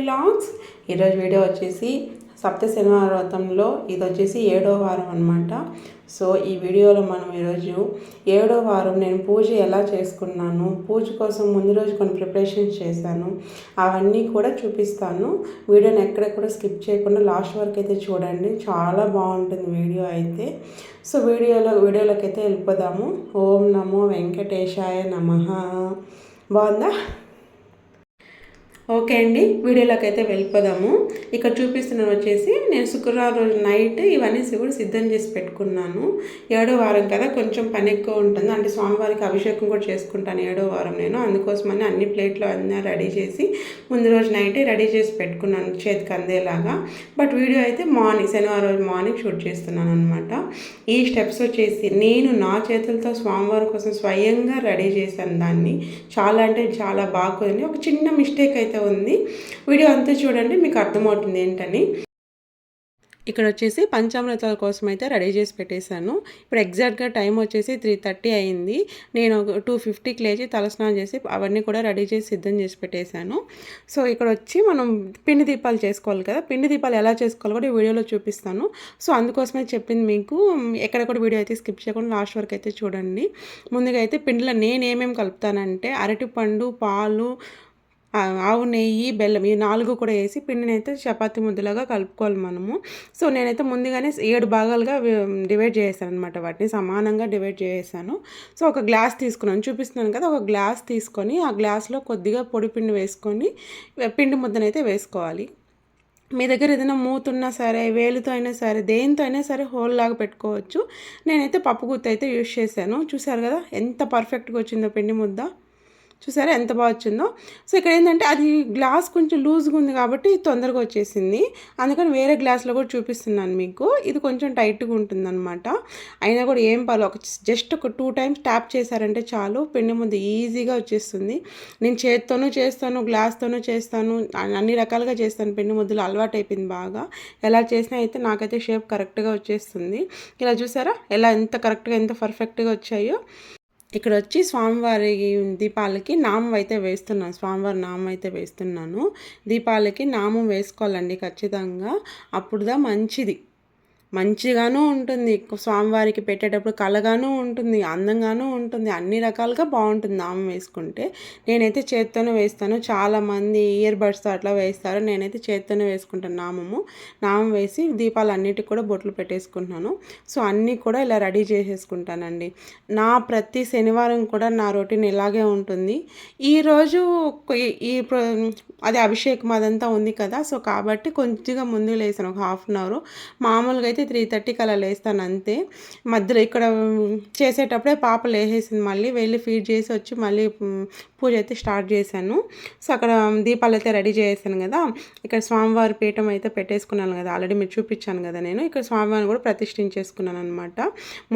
Vlogs. ఈరోజు video వచ్చేసి సప్త శనివార వ్రతంలో ఇది వచ్చేసి 7వ వారం అనమాట. సో ఈ వీడియోలో మనం ఈరోజు 7వ వారం నేను పూజ ఎలా చేసుకున్నాను, పూజ కోసం ముందు రోజు కొన్ని ప్రిపరేషన్స్ చేశాను, అవన్నీ కూడా చూపిస్తాను. వీడియోని ఎక్కడ కూడా స్కిప్ చేయకుండా లాస్ట్ వరకు అయితే చూడండి, చాలా బాగుంటుంది వీడియో అయితే. సో వీడియోలోకి అయితే వెళ్ళిపోదాము. ఓం నమో వెంకటేశాయ నమః. బాగుందా? ఓకే అండి, వీడియోలోకి అయితే వెళ్ళిపోదాము. ఇక్కడ చూపిస్తున్నాను వచ్చేసి నేను శుక్రవారం రోజు నైట్ ఇవన్నీ కూడా సిద్ధం చేసి పెట్టుకున్నాను. 7వ వారం కదా, కొంచెం పని ఎక్కువ ఉంటుంది. అంటే స్వామివారికి అభిషేకం కూడా చేసుకుంటాను 7వ వారం నేను. అందుకోసమని అన్ని ప్లేట్లు అన్నీ రెడీ చేసి ముందు రోజు నైటే రెడీ చేసి పెట్టుకున్నాను చేతికి అందేలాగా. బట్ వీడియో అయితే శనివారం రోజు మార్నింగ్ షూట్ చేస్తున్నాను అనమాట. ఈ స్టెప్స్ వచ్చేసి నేను నా చేతులతో స్వామివారి కోసం స్వయంగా రెడీ చేశాను దాన్ని. చాలా అంటే చాలా బాగుంది. ఒక చిన్న మిస్టేక్ అయితే ఉంది. వీడియో అంతా చూడండి, మీకు అర్థమవుతుంది ఏంటని. ఇక్కడ వచ్చేసి పంచామృతాల కోసం అయితే రెడీ చేసి పెట్టేశాను. ఇప్పుడు ఎగ్జాక్ట్గా టైం వచ్చేసి 3:30 అయింది. నేను 2:50కి లేచి తలస్నానం చేసి అవన్నీ కూడా రెడీ చేసి సిద్ధం చేసి పెట్టేశాను. సో ఇక్కడ వచ్చి మనం పిండి దీపాలు చేసుకోవాలి కదా. పిండి దీపాలు ఎలా చేసుకోవాలో కూడా ఈ వీడియోలో చూపిస్తాను. సో అందుకోసమే చెప్పింది మీకు. ఎక్కడ కూడా వీడియో అయితే స్కిప్ చేయకుండా లాస్ట్ వరకు అయితే చూడండి. ముందుగా అయితే పిండిలో నేను ఏమేమి కలుపుతానంటే అరటిపండు, పాలు, ఆవు నెయ్యి, బెల్లం ఈ 4 కూడా వేసి పిండిని అయితే చపాతీ ముద్దలాగా కలుపుకోవాలి మనము. సో నేనైతే ముందుగానే 7 భాగాలుగా డివైడ్ చేసాను అనమాట. వాటిని సమానంగా డివైడ్ చేసాను. సో ఒక గ్లాస్ తీసుకున్నాను, చూపిస్తున్నాను కదా. ఒక గ్లాస్ తీసుకొని ఆ గ్లాస్లో కొద్దిగా పొడి పిండి వేసుకొని పిండి ముద్దనైతే వేసుకోవాలి. మీ దగ్గర ఏదైనా మూతున్నా సరే, వేలుతో అయినా సరే, దేంతో అయినా సరే హోల్ లాగా పెట్టుకోవచ్చు. నేనైతే పప్పు గుత్తి అయితే యూజ్ చేశాను. చూసారు కదా ఎంత పర్ఫెక్ట్గా వచ్చిందో పిండి ముద్ద. చూసారా ఎంత బాగా వచ్చిందో. సో ఇక్కడ ఏంటంటే అది గ్లాస్ కొంచెం లూజ్గా ఉంది కాబట్టి తొందరగా వచ్చేసింది. అందుకని వేరే గ్లాస్లో కూడా చూపిస్తున్నాను మీకు. ఇది కొంచెం టైట్గా ఉంటుందన్నమాట. అయినా కూడా ఏం ఒక జస్ట్ ఒక 2 టైమ్స్ ట్యాప్ చేశారంటే చాలు, పిండి ముద్ద ఈజీగా వచ్చేస్తుంది. నేను చేత్తోనూ చేస్తాను, గ్లాస్తోనూ చేస్తాను, అన్ని రకాలుగా చేస్తాను. పిండి ముద్దలు అలవాటు అయిపోయింది బాగా. ఎలా చేసినా అయితే నాకైతే షేప్ కరెక్ట్గా వచ్చేస్తుంది. ఇలా చూసారా ఎలా ఎంత కరెక్ట్గా ఎంత పర్ఫెక్ట్గా వచ్చాయో. ఇక్కడ వచ్చి స్వామివారి దీపాలకి నామం అయితే వేస్తున్నాను. స్వామివారి నామం అయితే వేస్తున్నాను. దీపాలకి నామం వేసుకోవాలండి ఖచ్చితంగా. అప్పుడుదా మంచిగానూ ఉంటుంది. స్వామివారికి పెట్టేటప్పుడు కళగానూ ఉంటుంది, అందంగానూ ఉంటుంది, అన్ని రకాలుగా బాగుంటుంది నామం వేసుకుంటే. నేనైతే చేత్తోనే వేస్తాను. చాలామంది ఇయర్ బడ్స్తో అట్లా వేస్తారు. నేనైతే చేత్తోనే వేసుకుంటాను నామం వేసి దీపాలు అన్నిటికి కూడా బొట్లు పెట్టేసుకుంటున్నాను. సో అన్నీ కూడా ఇలా రెడీ చేసేసుకుంటానండి. నా ప్రతి శనివారం కూడా నా రొటీన్ ఇలాగే ఉంటుంది. ఈరోజు అది అభిషేకం అదంతా ఉంది కదా. సో కాబట్టి కొంచెంగా ముందు లేసాను, ఒక 1/2 అవర్. మామూలుగా అయితే 3:30కి అలా లేస్తాను అంతే. మధ్యలో ఇక్కడ చేసేటప్పుడే పాప లేసేసింది. మళ్ళీ వెళ్ళి ఫీడ్ చేసి వచ్చి మళ్ళీ పూజ అయితే స్టార్ట్ చేశాను. సో అక్కడ దీపాలు అయితే రెడీ చేసాను కదా. ఇక్కడ స్వామివారి పీఠం అయితే పెట్టేసుకున్నాను కదా, ఆల్రెడీ మీరు చూపించాను కదా. నేను ఇక్కడ స్వామివారిని కూడా ప్రతిష్ఠించేసుకున్నాను అనమాట.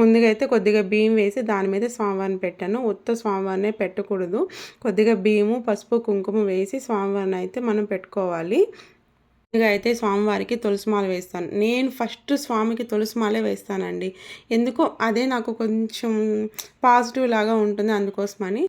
ముందుగా అయితే కొద్దిగా బియ్యం వేసి దాని మీద స్వామివారిని పెట్టాను. ఉత్త స్వామివారినే పెట్టకూడదు. కొద్దిగా బియ్యము, పసుపు, కుంకుమ వేసి స్వామివారిని అయితే మనం పెట్టుకోవాలి. ముందుగా అయితే స్వామివారికి తులసిమాల వేస్తాను. నేను ఫస్ట్ స్వామికి తులసిమాలే వేస్తానండి. ఎందుకో అదే నాకు కొంచెం పాజిటివ్ లాగా ఉంటుంది, అందుకోసమని.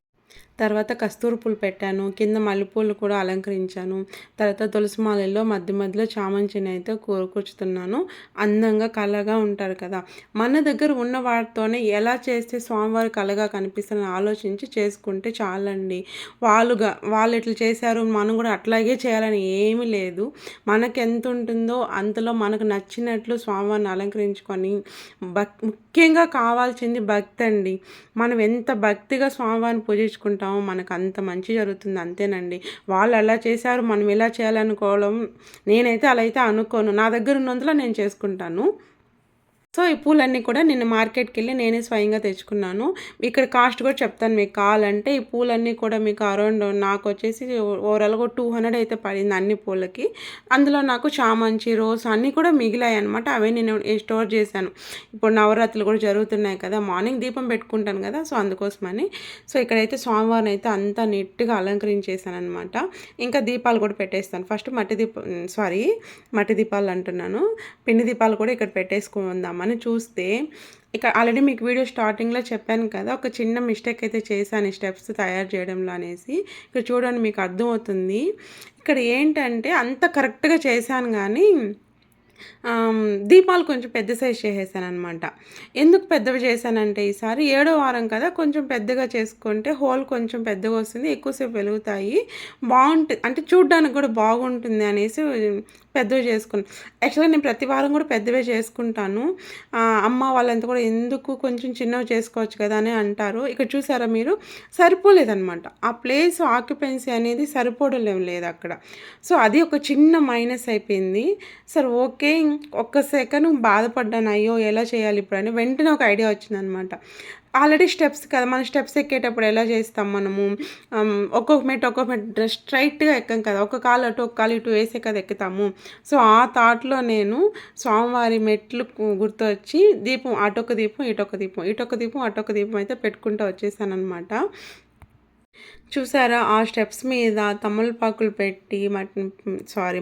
తర్వాత కస్తూరి పూలు పెట్టాను, కింద మల్లెపూలు కూడా అలంకరించాను. తర్వాత తులసి మాలల్లో మధ్య మధ్యలో చామంతిని అయితే కూర్చుతున్నాను. అందంగా కళగా ఉంటారు కదా. మన దగ్గర ఉన్న వాటితోనే ఎలా చేస్తే స్వామివారి కళగా కనిపిస్తుందని ఆలోచించి చేసుకుంటే చాలండి. వాళ్ళు ఎట్లా చేశారు, మనం కూడా అట్లాగే చేయాలని ఏమీ లేదు. మనకు ఎంత ఉంటుందో అంతలో మనకు నచ్చినట్లు స్వామివారిని అలంకరించుకొని ముఖ్యంగా కావాల్సింది భక్తి అండి. మనం ఎంత భక్తిగా స్వామివారిని పూజించుకుంటామో మనకు అంత మంచి జరుగుతుంది, అంతేనండి. వాళ్ళు అలా చేశారు మనం ఇలా చేయాలనుకోవడం, నేనైతే అలా అయితే అనుకోను. నా దగ్గర ఉన్నంతలో నేను చేసుకుంటాను. సో ఈ పూలన్నీ కూడా నిన్న మార్కెట్కి వెళ్ళి నేనే స్వయంగా తెచ్చుకున్నాను. ఇక్కడ కాస్ట్ కూడా చెప్తాను మీకు కావాలంటే. ఈ పూలన్నీ కూడా మీకు అరౌండ్ నాకు వచ్చేసి ఓవరాల్గా 200 అయితే పడింది అన్ని పూలకి. అందులో నాకు చామంతి, రోజ్ అన్నీ కూడా మిగిలాయి అనమాట. అవే నేను స్టోర్ చేశాను. ఇప్పుడు నవరాత్రులు కూడా జరుగుతున్నాయి కదా, మార్నింగ్ దీపం పెట్టుకుంటాను కదా, సో అందుకోసమని. సో ఇక్కడైతే స్వామివారిని అయితే అంతా నీట్గా అలంకరించేసాను అనమాట. ఇంకా దీపాలు కూడా పెట్టేస్తాను. ఫస్ట్ మట్టి దీపాలు అంటున్నాను, పిండి దీపాలు కూడా ఇక్కడ పెట్టేసుకుందాం అని చూస్తే ఇక ఆల్రెడీ మీకు వీడియో స్టార్టింగ్‌లో చెప్పాను కదా! ఒక చిన్న మిస్టేక్ అయితే చేశాను ఈ స్టెప్స్ తయారు చేయడంలో అనేసి. ఇక్కడ చూడండి మీకు అర్థమవుతుంది. ఇక్కడ ఏంటంటే అంత కరెక్ట్‌గా చేశాను గానీ దీపాలు కొంచెం పెద్ద సైజ్ చేసేసాననమాట. ఎందుకు పెద్దవి చేశానంటే ఈసారి ఏడో వారం కదా! కొంచెం పెద్దగా చేసుకుంటే హోల్ కొంచెం పెద్దగా వస్తుంది. ఎక్కువసేపు వెలుగుతాయి. అంటే చూడ్డానికి కూడా బాగుంటుంది అనేసి పెద్దవి చేసుకున్నా. యాక్చువల్‌గా నేను ప్రతి వారం కూడా పెద్దవే చేసుకుంటాను. అమ్మ వాళ్ళంతా కూడా ఎందుకు కొంచెం చిన్నవి చేసుకోవచ్చు కదా! అని అంటారు. ఇక్కడ చూసారా మీరు సరిపోలేదనమాట. ఆ ప్లేస్ ఆక్యుపెన్సీ అనేది సరిపోవడం లేదక్కడ. సో, అది ఒక చిన్న మైనస్ అయిపోయింది. సరే ఓకే. ఒక్క సెకను బాధపడ్డాను. అయ్యో! ఎలా చేయాలి ఇప్పుడని. వెంటనే ఒక ఐడియా వచ్చిందనమాట. ఆల్రెడీ స్టెప్స్ కదా! మనం స్టెప్స్ ఎక్కేటప్పుడు ఎలా చేస్తాం మనము ఒక్కొక్క మెట్టు స్ట్రైట్‌గా ఎక్కం కదా! ఒక కాలు అటు, ఒక కాలు ఇటు వేసే కదా ఎక్కుతాము. సో, ఆ థాట్‌లో నేను స్వామివారి మెట్లు గుర్తొచ్చి దీపం అటొక దీపం, ఇటొక దీపం, ఇటొక దీపం, అటొక దీపం అయితే పెట్టుకుంటూ వచ్చేసాననమాట. చూసారా? ఆ స్టెప్స్ మీద తమలపాకులు పెట్టి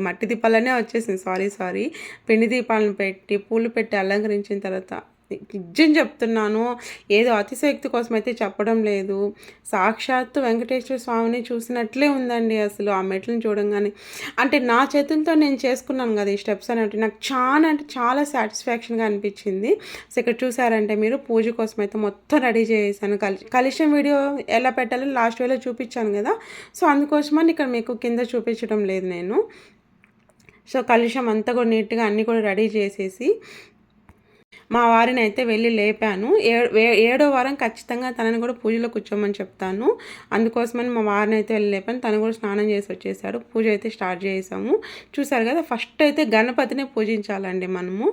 మట్టి దీపాలనే వచ్చేసింది. సారీ. పిండి దీపాలను పెట్టి, పూలు పెట్టి అలంకరించిన తర్వాత నిజం చెప్తున్నాను. ఏదో అతిశయోక్తి కోసం అయితే చెప్పడం లేదు. సాక్షాత్తు వెంకటేశ్వర స్వామిని చూసినట్లే ఉందండి అసలు ఆ మెట్లను చూడంగానే. అంటే నా చేతులతో నేను చేసుకున్నాను కదా! ఈ స్టెప్స్ అనేటివి నాకు అంటే చాలా సాటిస్ఫాక్షన్‌గా అనిపించింది. సో, ఇక్కడ చూసారంటే మీరు పూజ కోసం అయితే మొత్తం రెడీ చేసేసాను. కలశం వీడియో ఎలా పెట్టాలో లాస్ట్ వీడియోలో చూపించాను కదా! సో, అందుకోసమని ఇక్కడ మీకు కింద చూపించడం లేదు నేను. సో, కలశం అంతా కూడా నీట్‌గా అన్నీ కూడా రెడీ చేసేసి మా వారినైతే వెళ్ళి లేపాను. ఏడో వారం ఖచ్చితంగా తనని కూడా పూజలో కూర్చోమని చెప్తాను. అందుకోసమని మా వారినైతే వెళ్ళి లేపాను. తను కూడా స్నానం చేసి వచ్చేసాడు. పూజ అయితే స్టార్ట్ చేసాము. చూసారు కదా! ఫస్ట్ అయితే గణపతినే పూజించాలండి మనము.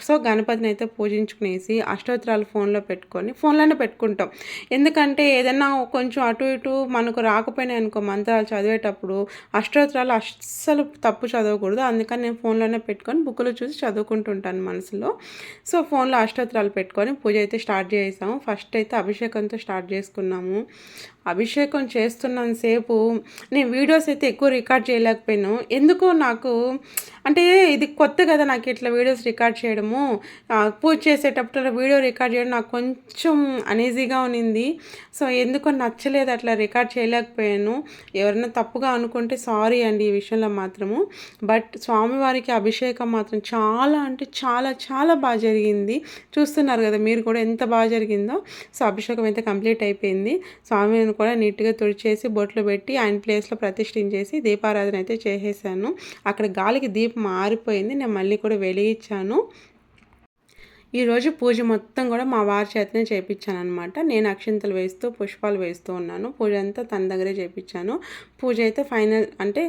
సో, గణపతిని అయితే పూజించుకునేసి అష్టోత్తరాలు ఫోన్లోనే పెట్టుకుంటాం. ఎందుకంటే ఏదన్నా కొంచెం అటు ఇటు మనకు రాకపోయినాయి అనుకో మంత్రాలు చదివేటప్పుడు అష్టోత్తరాలు అస్సలు తప్పు చదవకూడదు. అందుకని నేను ఫోన్లోనే పెట్టుకొని బుక్‌లో చూసి చదువుకుంటుంటాను మనసులో. సో, ఫోన్లో అష్టోత్తరాలు పెట్టుకొని పూజ అయితే స్టార్ట్ చేసాము. ఫస్ట్ అయితే అభిషేకంతో స్టార్ట్ చేసుకున్నాము. అభిషేకం చేస్తున్నంత సేపు నేను వీడియోస్ అయితే ఎక్కువ రికార్డ్ చేయలేకపోయాను. ఎందుకో నాకు అంటే ఇది కొత్త కదా నాకు ఇట్లా వీడియోస్ రికార్డ్ చేయడము. పూజ చేసేటప్పుడు వీడియో రికార్డ్ చేయడం నాకు కొంచెం అనీజీగా ఉన్నింది. సో, ఎందుకో నచ్చలేదు అట్లా రికార్డ్ చేయలేకపోయాను. ఎవరైనా తప్పుగా అనుకుంటే సారీ అండి ఈ విషయంలో మాత్రము. బట్ స్వామివారికి అభిషేకం మాత్రం చాలా అంటే చాలా చాలా బాగా జరిగింది. చూస్తున్నారు కదా మీరు కూడా ఎంత బాగా జరిగిందో. సో, అభిషేకం అయితే కంప్లీట్ అయిపోయింది. స్వామిని కూడా నీట్‌గా తుడిచేసి బొట్లు పెట్టి ఆయన ప్లేస్‌లో ప్రతిష్ఠించేసి దీపారాధన అయితే చేసేసాను. అక్కడ గాలికి దీపం ఆరిపోయింది. నేను మళ్ళీ కూడా వెలిగించాను. ఈరోజు పూజ మొత్తం కూడా మా వారి చేతనే చేపించాననమాట. నేను అక్షింతలు వేస్తూ, పుష్పాలు వేస్తూ ఉన్నాను. పూజ అంతా తన దగ్గరే చేపించాను. పూజ అయితే ఫైనల్ అంటే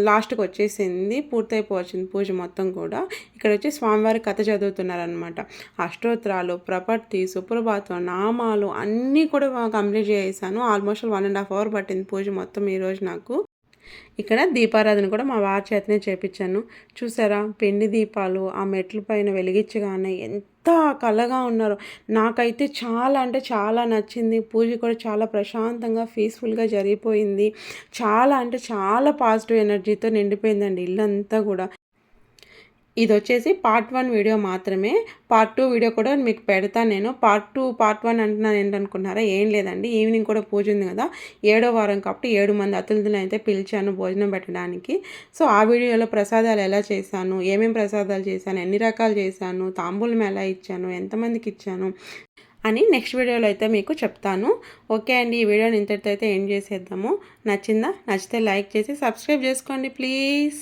లాస్ట్‌కి వచ్చేసింది. పూర్తయిపోవచ్చింది పూజ మొత్తం కూడా. ఇక్కడ వచ్చి స్వామివారి కథ చదువుతున్నారనమాట. అష్టోత్తరాలు, ప్రపత్తి, సుప్రభాతం, నామాలు అన్నీ కూడా కంప్లీట్ చేసేసాను. ఆల్మోస్ట్ 1½ అవర్ పట్టింది పూజ మొత్తం ఈరోజు నాకు. ఇక్కడ దీపారాధన కూడా మా వారి చేతనే చేపించాను. చూసారా పిండి దీపాలు ఆ మెట్ల పైన వెలిగించగానే ఎంత కళగా ఉన్నారో. నాకైతే చాలా అంటే చాలా నచ్చింది. పూజ కూడా చాలా ప్రశాంతంగా పీస్ఫుల్గా జరిగిపోయింది. చాలా అంటే చాలా పాజిటివ్ ఎనర్జీతో నిండిపోయిందండి ఇల్లంతా కూడా. ఇదొచ్చేసి పార్ట్ 1 వీడియో మాత్రమే. పార్ట్ 2 వీడియో కూడా మీకు పెడతాను నేను. పార్ట్ 1 అంటున్నాను ఏంటనుకున్నారా? ఏం లేదండి. ఈవినింగ్ కూడా పూజ ఉంది కదా! ఏడో వారం కాబట్టి 7 మంది అతిథులను అయితే పిలిచాను భోజనం పెట్టడానికి. సో, ఆ వీడియోలో ప్రసాదాలు ఎలా చేశాను, ఏమేమి ప్రసాదాలు చేశాను, ఎన్ని రకాలు చేశాను, తాంబూలం ఎలా ఇచ్చాను, ఎంతమందికి ఇచ్చాను అని నెక్స్ట్ వీడియోలో అయితే మీకు చెప్తాను. ఓకే అండి. ఈ వీడియోని ఇంతటితో అయితే ఎండ్ చేసేద్దాము. నచ్చిందా? నచ్చితే లైక్ చేసి సబ్స్క్రైబ్ చేసుకోండి ప్లీజ్.